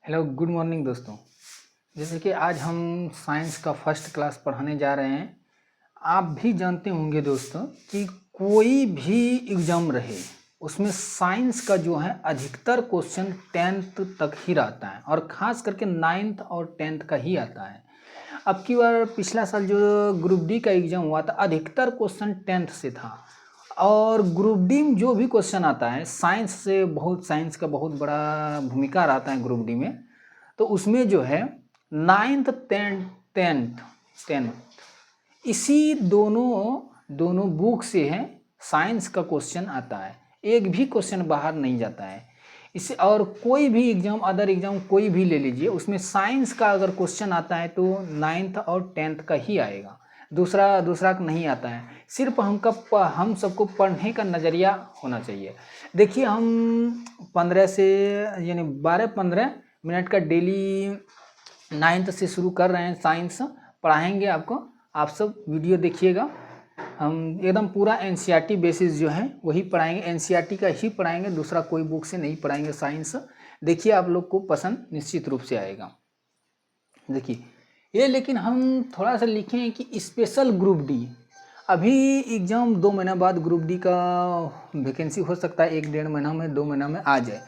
Hello good morning दोस्तों। जैसे कि आज हम साइंस का फर्स्ट क्लास पढ़ाने जा रहे हैं। आप भी जानते होंगे दोस्तों कि कोई भी एग्ज़ाम रहे उसमें साइंस का जो है अधिकतर क्वेश्चन 10th तक ही रहता है और ख़ास करके 9th और 10th का ही आता है। अब की बार पिछला साल जो ग्रुप डी का एग्ज़ाम हुआ था अधिकतर क्वेश्चन 10th से था और ग्रुप डी में जो भी क्वेश्चन आता है साइंस का बहुत बड़ा भूमिका रहता है ग्रुप डी में। तो उसमें जो है 9th 10th इसी दोनों बुक से है साइंस का क्वेश्चन आता है। एक भी क्वेश्चन बाहर नहीं जाता है इससे। और कोई भी एग्जाम अदर एग्जाम कोई भी ले लीजिए उसमें साइंस का अगर क्वेश्चन आता है तो 9th और 10th का ही आएगा, दूसरा का नहीं आता है। सिर्फ हम सबको पढ़ने का नज़रिया होना चाहिए। देखिए हम 15 से यानी 12-15 मिनट का डेली 9th से शुरू कर रहे हैं। साइंस पढ़ाएंगे आपको, आप सब वीडियो देखिएगा। हम एकदम पूरा एनसीईआरटी बेसिस जो है वही पढ़ाएंगे, एनसीईआरटी का ही पढ़ाएंगे, दूसरा कोई बुक से नहीं पढ़ाएंगे साइंस। देखिए आप लोग को पसंद निश्चित रूप से आएगा। देखिए ये लेकिन हम थोड़ा सा लिखे हैं कि स्पेशल ग्रुप डी, अभी एग्ज़ाम 2 महीना बाद ग्रुप डी का वैकेंसी हो सकता है 1-1.5 महीना में 2 महीना में आ जाए।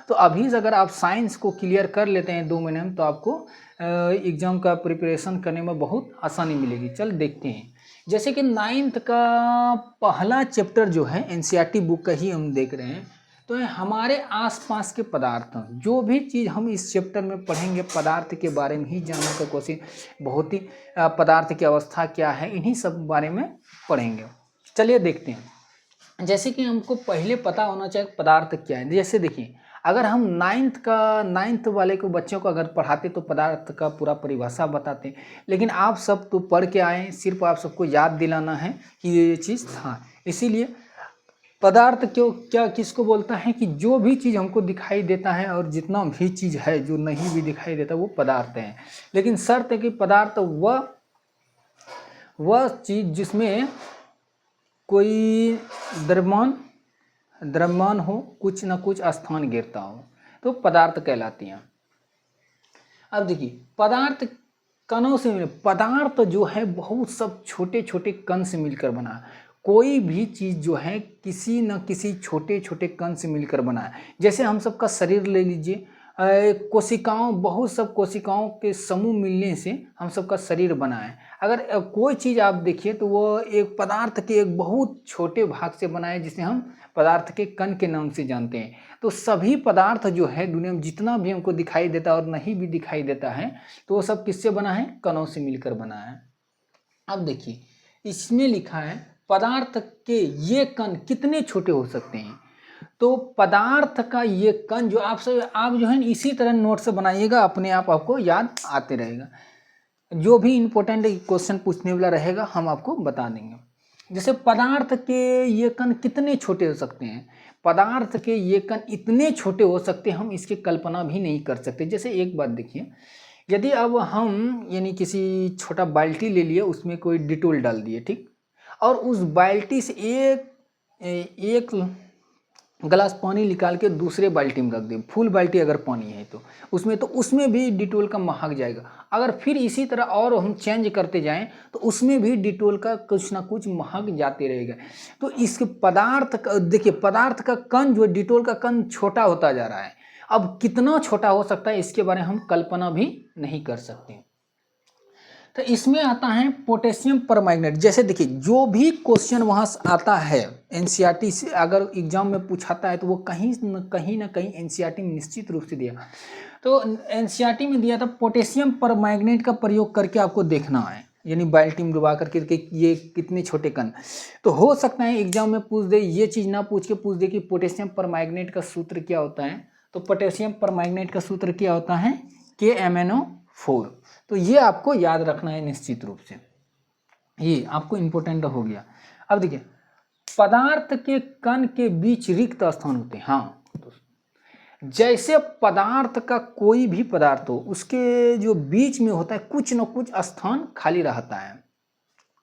तो अभी से अगर आप साइंस को क्लियर कर लेते हैं 2 महीने में तो आपको एग्ज़ाम का प्रिपरेशन करने में बहुत आसानी मिलेगी। चल देखते हैं। जैसे कि 9th का पहला चैप्टर जो है एनसीईआरटी बुक का ही हम देख रहे हैं। तो हमारे आसपास के पदार्थ, जो भी चीज़ हम इस चैप्टर में पढ़ेंगे पदार्थ के बारे में ही जानने का कोशिश, बहुत ही पदार्थ की अवस्था क्या है इन्हीं सब बारे में पढ़ेंगे। चलिए देखते हैं। जैसे कि हमको पहले पता होना चाहिए पदार्थ क्या है। जैसे देखिए अगर हम 9th वाले को बच्चों को अगर पढ़ाते तो पदार्थ का पूरा परिभाषा बताते, लेकिन आप सब तो पढ़ के आए, सिर्फ आप सबको याद दिलाना है कि ये चीज़ था। इसीलिए पदार्थ क्या किसको बोलता है कि जो भी चीज़ हमको दिखाई देता है और जितना भी चीज़ है जो नहीं भी दिखाई देता वो पदार्थ है। लेकिन शर्त है कि पदार्थ वह चीज़ जिसमें कोई द्रव्यमान हो, कुछ ना कुछ स्थान गिरता हो, तो पदार्थ कहलाती हैं। अब देखिए पदार्थ कणों से मिले, पदार्थ जो है बहुत सब छोटे छोटे कण से मिलकर बना है। कोई भी चीज़ जो है किसी न किसी छोटे छोटे कण से मिलकर बना है। जैसे हम सबका शरीर ले लीजिए, कोशिकाओं, बहुत सब कोशिकाओं के समूह मिलने से हम सबका शरीर बना है। अगर कोई चीज़ आप देखिए तो वो एक पदार्थ के एक बहुत छोटे भाग से बना है जिसे हम पदार्थ के कण के नाम से जानते हैं। तो सभी पदार्थ जो है दुनिया में जितना भी हमको दिखाई देता है और नहीं भी दिखाई देता है तो वो सब किससे बना है? कणों से मिलकर बना है। अब देखिए इसमें लिखा है पदार्थ के ये कण कितने छोटे हो सकते हैं। तो पदार्थ का ये कण जो आप जो है इसी तरह नोट से बनाइएगा, अपने आप आपको याद आते रहेगा। जो भी इम्पोर्टेंट क्वेश्चन पूछने वाला रहेगा हम आपको बता देंगे। जैसे पदार्थ के ये कण कितने छोटे हो सकते हैं, पदार्थ के ये कण इतने छोटे हो सकते हैं हम इसकी कल्पना भी नहीं कर सकते। जैसे एक बात देखिए, यदि अब हम यानी किसी छोटा बाल्टी ले लिए, उसमें कोई डिटोल डाल दिए, ठीक, और उस बाल्टी से एक गिलास पानी निकाल के दूसरे बाल्टी में रख दें, फुल बाल्टी अगर पानी है तो उसमें भी डिटोल का महक जाएगा। अगर फिर इसी तरह और हम चेंज करते जाएं तो उसमें भी डिटोल का कुछ ना कुछ महक जाते रहेगा। तो इसके पदार्थ का देखिए, पदार्थ का कण जो डिटोल का कण छोटा होता जा रहा है। अब कितना छोटा हो सकता है इसके बारे में हम कल्पना भी नहीं कर सकते। तो इसमें आता है पोटेशियम परमैंगनेट। जैसे देखिए जो भी क्वेश्चन वहाँ आता है एनसीईआरटी से, अगर एग्जाम में पूछाता है तो वो कहीं ना कहीं एनसीईआरटी में निश्चित रूप से दिया। तो एनसीईआरटी में दिया था पोटेशियम परमैंगनेट का प्रयोग करके आपको देखना है, यानी बाल्टी में डुबा करके ये कितने छोटे कण। तो हो सकता है एग्जाम में पूछ दे, ये चीज़ ना पूछ के पूछ दे कि पोटेशियम परमैंगनेट का सूत्र क्या होता है। तो पोटेशियम परमैंगनेट का सूत्र क्या होता है? KMnO4। तो ये आपको याद रखना है निश्चित रूप से, ये आपको इम्पोर्टेंट हो गया। अब देखिए पदार्थ के कण के बीच रिक्त स्थान होते हैं। हाँ, जैसे पदार्थ का कोई भी पदार्थ हो उसके जो बीच में होता है कुछ न कुछ स्थान खाली रहता है।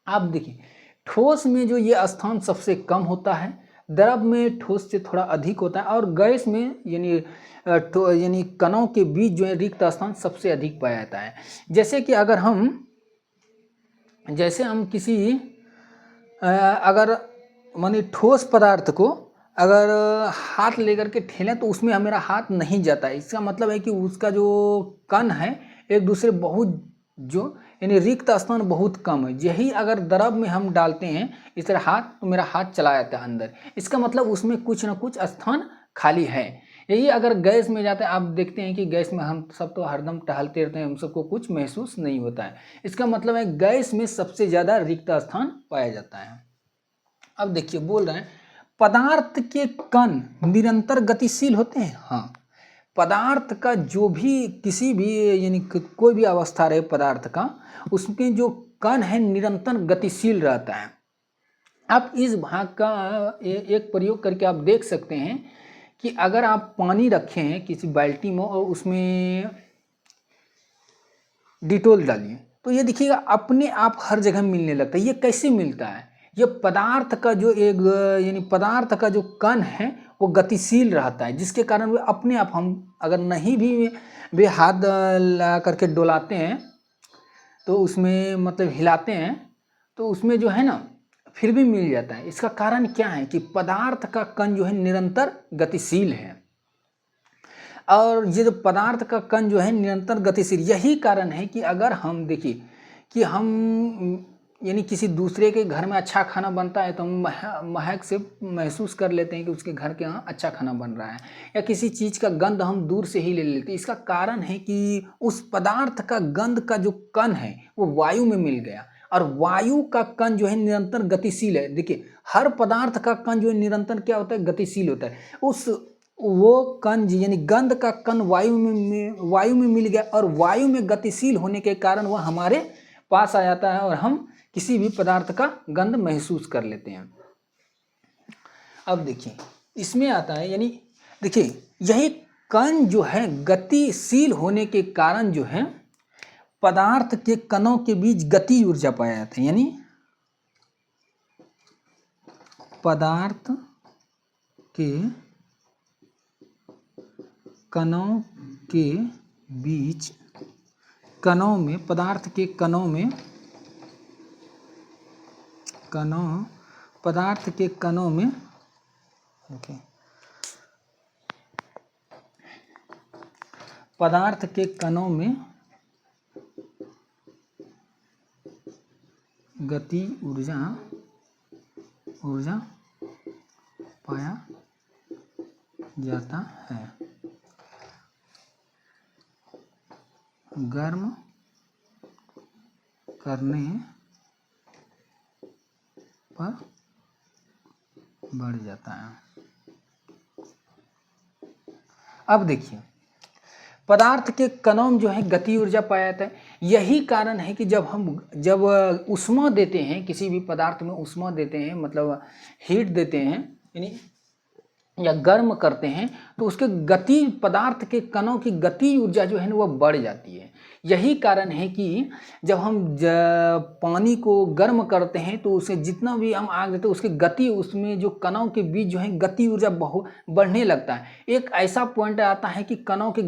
आप देखिए ठोस में जो ये स्थान सबसे कम होता है, द्रव में ठोस से थोड़ा अधिक होता है, और गैस में यानी कणों के बीच जो है रिक्त स्थान सबसे अधिक पाया जाता है। जैसे कि अगर हम किसी अगर माने ठोस पदार्थ को अगर हाथ लेकर के ठेलें तो उसमें हमारा हाथ नहीं जाता है। इसका मतलब है कि उसका जो कण है एक दूसरे बहुत जो यानी रिक्त स्थान बहुत कम है। यही अगर द्रव में हम डालते हैं इस तरह हाथ, तो मेरा हाथ चला जाता है अंदर। इसका मतलब उसमें कुछ ना कुछ स्थान खाली है। यही अगर गैस में जाता है, आप देखते हैं कि गैस में हम सब तो हरदम टहलते रहते हैं, हम सबको कुछ महसूस नहीं होता है। इसका मतलब है गैस में सबसे ज़्यादा रिक्त स्थान पाया जाता है। अब देखिए बोल रहे हैं पदार्थ के कण निरंतर गतिशील होते हैं। हाँ, पदार्थ का जो भी किसी भी यानी कोई भी अवस्था रहे पदार्थ का, उसमें जो कण है निरंतर गतिशील रहता है। आप इस भाग का एक प्रयोग करके आप देख सकते हैं कि अगर आप पानी रखे हैं किसी बाल्टी में और उसमें डिटोल डालिए तो ये देखिएगा अपने आप हर जगह मिलने लगता है। ये कैसे मिलता है? ये पदार्थ का जो एक यानी पदार्थ का जो कण है वो गतिशील रहता है, जिसके कारण वे अपने आप, हम अगर नहीं भी वे हाथ ला करके डोलाते हैं तो उसमें मतलब हिलाते हैं तो उसमें जो है ना फिर भी मिल जाता है। इसका कारण क्या है कि पदार्थ का कण जो है निरंतर गतिशील है। और ये जो पदार्थ का कण जो है निरंतर गतिशील, यही कारण है कि अगर हम देखिए कि हम यानी किसी दूसरे के घर में अच्छा खाना बनता है तो हम महक से महसूस कर लेते हैं कि उसके घर के यहाँ अच्छा खाना बन रहा है, या किसी चीज़ का गंध हम दूर से ही ले लेते हैं। इसका कारण है कि उस पदार्थ का गंध का जो कण है वो वायु में मिल गया, और वायु का कण जो है निरंतर गतिशील है। देखिए हर पदार्थ का कण जो है निरंतर क्या होता है? गतिशील होता है। वो कण यानी गंध का कण वायु में मिल गया, और वायु में गतिशील होने के कारण वह हमारे पास आ जाता है और हम किसी भी पदार्थ का गंध महसूस कर लेते हैं। अब देखिए इसमें आता है, यानी देखिए यही कण जो है गतिशील होने के कारण जो है पदार्थ के कणों के बीच गति ऊर्जा पाया जाता है। यानी पदार्थ के कणों के बीच कणों में पदार्थ के कणों में पदार्थ के कणों में पदार्थ के कणों में गति ऊर्जा पाया जाता है। गर्म करने पर बढ़ जाता है। अब देखिए पदार्थ के कणों में जो है गति ऊर्जा पाया जाता है। यही कारण है कि जब ऊष्मा देते हैं, किसी भी पदार्थ में ऊष्मा देते हैं, मतलब हीट देते हैं यानी या गर्म करते हैं, तो उसके गति पदार्थ के कणों की गति ऊर्जा जो है ना वह बढ़ जाती है। यही कारण है कि जब हम पानी को गर्म करते हैं तो उसे जितना भी हम आग देते हैं उसकी गति, उसमें जो कणों के बीच जो है गति ऊर्जा बहुत बढ़ने लगता है। एक ऐसा पॉइंट आता है कि कणों के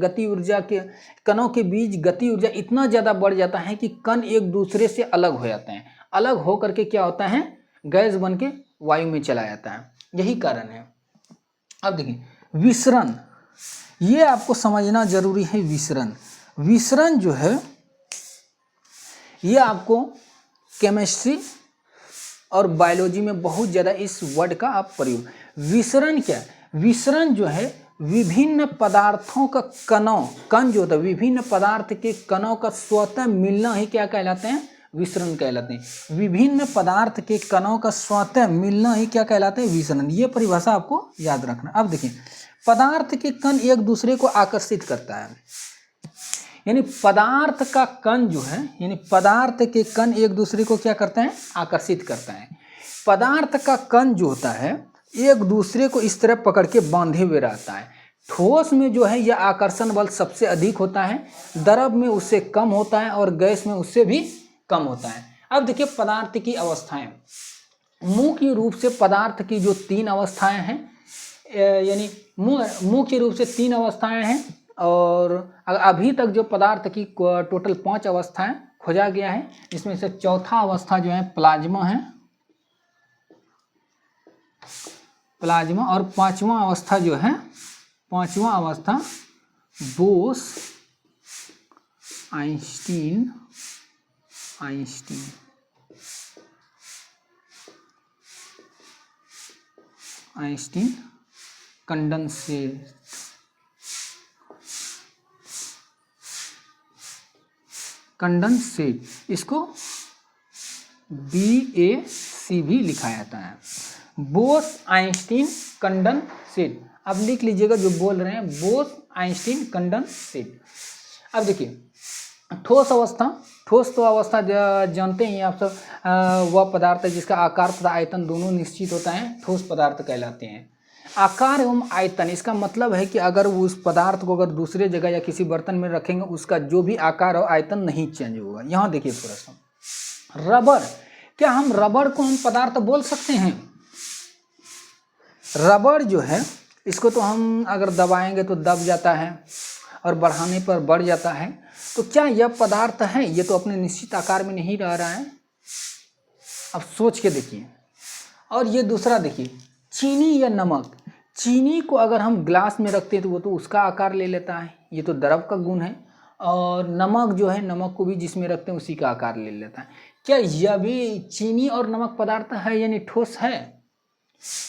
बीच गति ऊर्जा इतना ज़्यादा बढ़ जाता है कि कण एक दूसरे से अलग हो जाते हैं। अलग हो करके क्या होता है? गैस बन के वायु में चला जाता है। यही कारण है। अब देखिए विसरण, ये आपको समझना जरूरी है। विसरण जो है ये आपको केमिस्ट्री और बायोलॉजी में बहुत ज़्यादा इस वर्ड का आप प्रयोग। विसरण क्या है? विसरण जो है विभिन्न पदार्थों का कण जो होता है, विभिन्न पदार्थ के कणों का स्वतः मिलना ही क्या कहलाते हैं? विसरण कहलाते हैं। विभिन्न पदार्थ के कणों का स्वतः मिलना ही क्या कहलाते हैं? विसरण। ये परिभाषा आपको याद रखना। अब देखिए पदार्थ के कण एक दूसरे को आकर्षित करता है, यानी पदार्थ का कण जो है, यानी पदार्थ के कण एक दूसरे को क्या करते हैं? आकर्षित करता है। पदार्थ का कण जो होता है एक दूसरे को इस तरह पकड़ के बांधे हुए रहता है। ठोस में जो है यह आकर्षण बल सबसे अधिक होता है, द्रव में उससे कम होता है और गैस में उससे भी कम होता है। अब देखिए पदार्थ की अवस्थाएं। मुख्य रूप से पदार्थ की जो 3 अवस्थाएं हैं, यानी मुख्य रूप से 3 अवस्थाएं हैं, और अभी तक जो पदार्थ की टोटल 5 अवस्थाएं खोजा गया है, जिसमें से चौथा अवस्था जो है प्लाज्मा है, प्लाज्मा, और पांचवा अवस्था जो है, पांचवा अवस्था बोस आइंस्टीन कंडेंसेट, इसको BAC भी लिखा जाता है, बोस आइंस्टीन कंडेंसेट। अब लिख लीजिएगा जो बोल रहे हैं, बोस आइंस्टीन कंडेंसेट। अब देखिए ठोस अवस्था, ठोस तो अवस्था जानते ही आप सब, वह पदार्थ है जिसका आकार तथा आयतन दोनों निश्चित होता है, ठोस पदार्थ कहलाते हैं। आकार एवं आयतन, इसका मतलब है कि अगर उस पदार्थ को अगर दूसरे जगह या किसी बर्तन में रखेंगे, उसका जो भी आकार और आयतन नहीं चेंज होगा। यहाँ देखिए थोड़ा सा, रबर, क्या हम रबर को हम पदार्थ बोल सकते हैं? रबर जो है, इसको तो हम अगर दबाएंगे तो दब जाता है और बढ़ाने पर बढ़ जाता है, तो क्या यह पदार्थ है? ये तो अपने निश्चित आकार में नहीं रह रहा है। अब सोच के देखिए। और ये दूसरा देखिए, चीनी या नमक, चीनी को अगर हम ग्लास में रखते हैं तो वो तो उसका आकार ले लेता है, ये तो द्रव का गुण है। और नमक जो है, नमक को भी जिसमें रखते हैं उसी का आकार ले लेता है। क्या यह भी चीनी और नमक पदार्थ है, यानी ठोस है?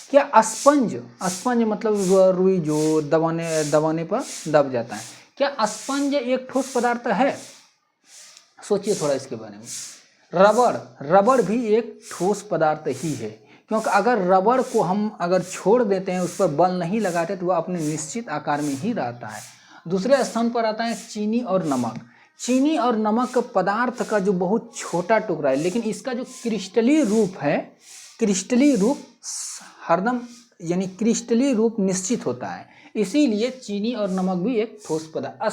क्या स्पंज, स्पंज मतलब रुई जो दबाने पर दब जाता है, क्या स्पंज एक ठोस पदार्थ है? सोचिए थोड़ा इसके बारे में। रबर भी एक ठोस पदार्थ ही है, क्योंकि अगर रबर को हम अगर छोड़ देते हैं, उस पर बल नहीं लगाते, तो वह अपने निश्चित आकार में ही रहता है। दूसरे स्थान पर आता है चीनी और नमक। चीनी और नमक पदार्थ का जो बहुत छोटा टुकड़ा है, लेकिन इसका जो क्रिस्टलीय रूप है, क्रिस्टलीय रूप हरदम, यानी क्रिस्टलीय रूप निश्चित होता है, इसीलिए चीनी और नमक भी एक ठोस पदार्थ।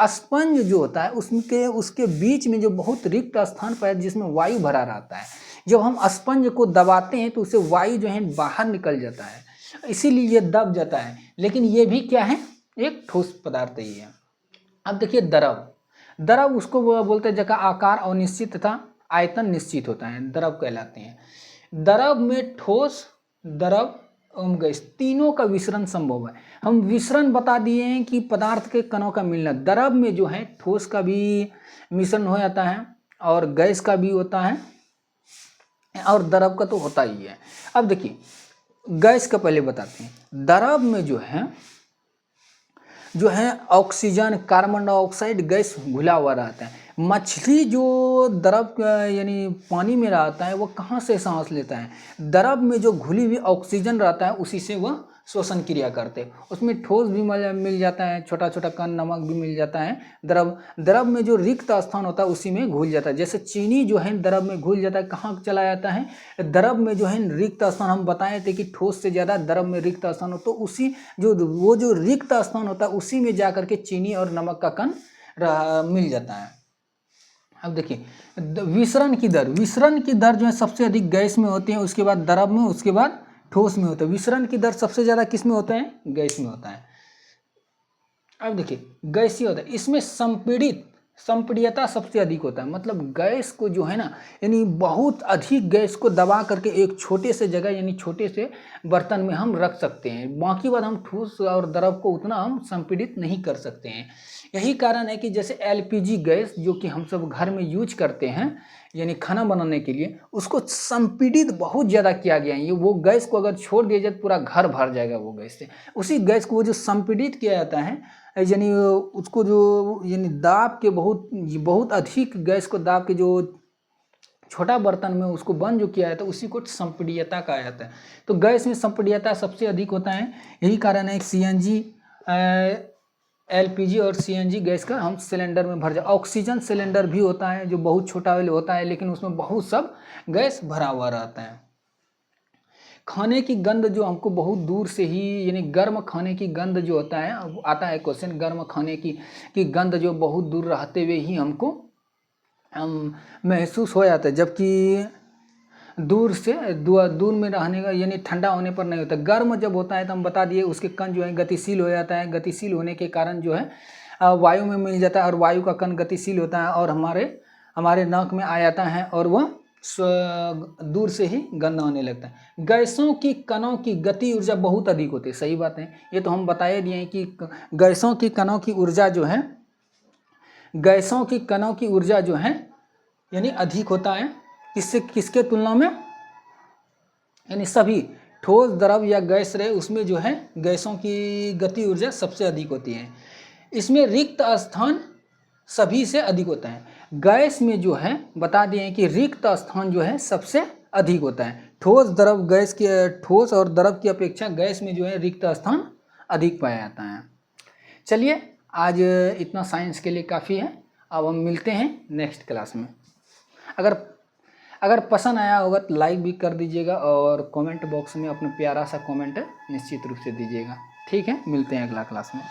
स्पंज जो होता है, उसके बीच में जो बहुत रिक्त स्थान पर है, जिसमें वायु भरा रहता है, जब हम स्पंज को दबाते हैं तो उससे वायु जो है बाहर निकल जाता है, इसीलिए ये दब जाता है। लेकिन ये भी क्या है? एक ठोस पदार्थ ही है। अब देखिए द्रव उसको बोलते हैं जगह आकार अनिश्चित तथा आयतन निश्चित होता है, द्रव कहलाते हैं। द्रव में ठोस, द्रव एवं गैस तीनों का विसरण संभव है। हम विसरण बता दिए हैं कि पदार्थ के कणों का मिलना। द्रव में जो है ठोस का भी मिश्रण हो जाता है और गैस का भी होता है, और द्रव का तो होता ही है। अब देखिए गैस का पहले बताते हैं। द्रव में जो है ऑक्सीजन, कार्बन डाइऑक्साइड गैस घुला हुआ रहता है। मछली जो द्रव यानी पानी में रहता है, वो कहाँ से सांस लेता है? द्रव में जो घुली हुई ऑक्सीजन रहता है, उसी से वह श्वसन क्रिया करते हैं। उसमें ठोस भी मिल जाता है, छोटा छोटा कण नमक भी मिल जाता है। द्रव में जो रिक्त स्थान होता है उसी में घुल जाता है। जैसे चीनी जो है द्रव में घुल जाता है, कहाँ चला जाता है? द्रव में जो है रिक्त स्थान, हम बताए थे कि ठोस से ज़्यादा द्रव में रिक्त स्थान हो, तो उसी जो रिक्त स्थान होता है उसी में जा करके चीनी और नमक का कण मिल जाता है। अब देखिए विसरण की दर जो है सबसे अधिक गैस में होती है, उसके बाद द्रव में, उसके बाद ठोस में होता है। विसरण की दर सबसे ज़्यादा किस में होता है? गैस में होता है। अब देखिए गैसीय होता है, इसमें संपीड़ितता सबसे अधिक होता है। मतलब गैस को जो है ना, यानी बहुत अधिक गैस को दबा करके एक छोटे से जगह यानी छोटे से बर्तन में हम रख सकते हैं। बाकी बात हम ठोस और द्रव को उतना हम संपीड़ित नहीं कर सकते हैं। यही कारण है कि जैसे LPG गैस जो कि हम सब घर में यूज करते हैं, यानी खाना बनाने के लिए, उसको संपीड़ित बहुत ज़्यादा किया गया है। ये वो गैस को अगर छोड़ दिया जाए तो पूरा घर भर जाएगा वो गैस से। उसी गैस को वो जो संपीड़ित किया जाता है, यानी उसको जो यानी दाब के बहुत अधिक गैस को दाब के जो छोटा बर्तन में उसको बंद जो किया जाता है, उसी को संपीड़ितता कहा जाता है। तो गैस में संपीड़ितता सबसे अधिक होता है। यही कारण है CNG, LPG और CNG गैस का हम सिलेंडर में भर जाए। ऑक्सीजन सिलेंडर भी होता है जो बहुत छोटा होता है, लेकिन उसमें बहुत सब गैस भरा हुआ रहता है। खाने की गंध जो हमको बहुत दूर से ही, यानी गर्म खाने की गंध जो होता है, आता है क्वेश्चन, गर्म खाने की गंध जो बहुत दूर रहते हुए ही हमको महसूस हो जाता है, जबकि दूर में रहने का, यानी ठंडा होने पर नहीं होता। गर्म जब होता है तो हम बता दिए उसके कण जो है गतिशील हो जाता है, गतिशील होने के कारण जो है वायु में मिल जाता है और वायु का कण गतिशील होता है और हमारे नाक में आ जाता है और वह दूर से ही गंदा होने लगता है। गैसों की कणों की गति ऊर्जा बहुत अधिक होती है, सही बात है, ये तो हम बताए दिए हैं कि गैसों की कणों की ऊर्जा जो है, गैसों की कणों की ऊर्जा जो है यानी अधिक होता है किसके तुलना में, यानी सभी ठोस द्रव या गैस रहे उसमें जो है गैसों की गति ऊर्जा सबसे अधिक होती है। इसमें रिक्त स्थान सभी से अधिक होता है। गैस में जो है बता दिए कि रिक्त स्थान जो है सबसे अधिक होता है। ठोस और द्रव की अपेक्षा गैस में जो है रिक्त स्थान अधिक पाया जाता है। चलिए आज इतना साइंस के लिए काफ़ी है, अब हम मिलते हैं नेक्स्ट क्लास में। अगर पसंद आया होगा तो लाइक भी कर दीजिएगा और कमेंट बॉक्स में अपना प्यारा सा कमेंट निश्चित रूप से दीजिएगा। ठीक है, मिलते हैं अगला क्लास में।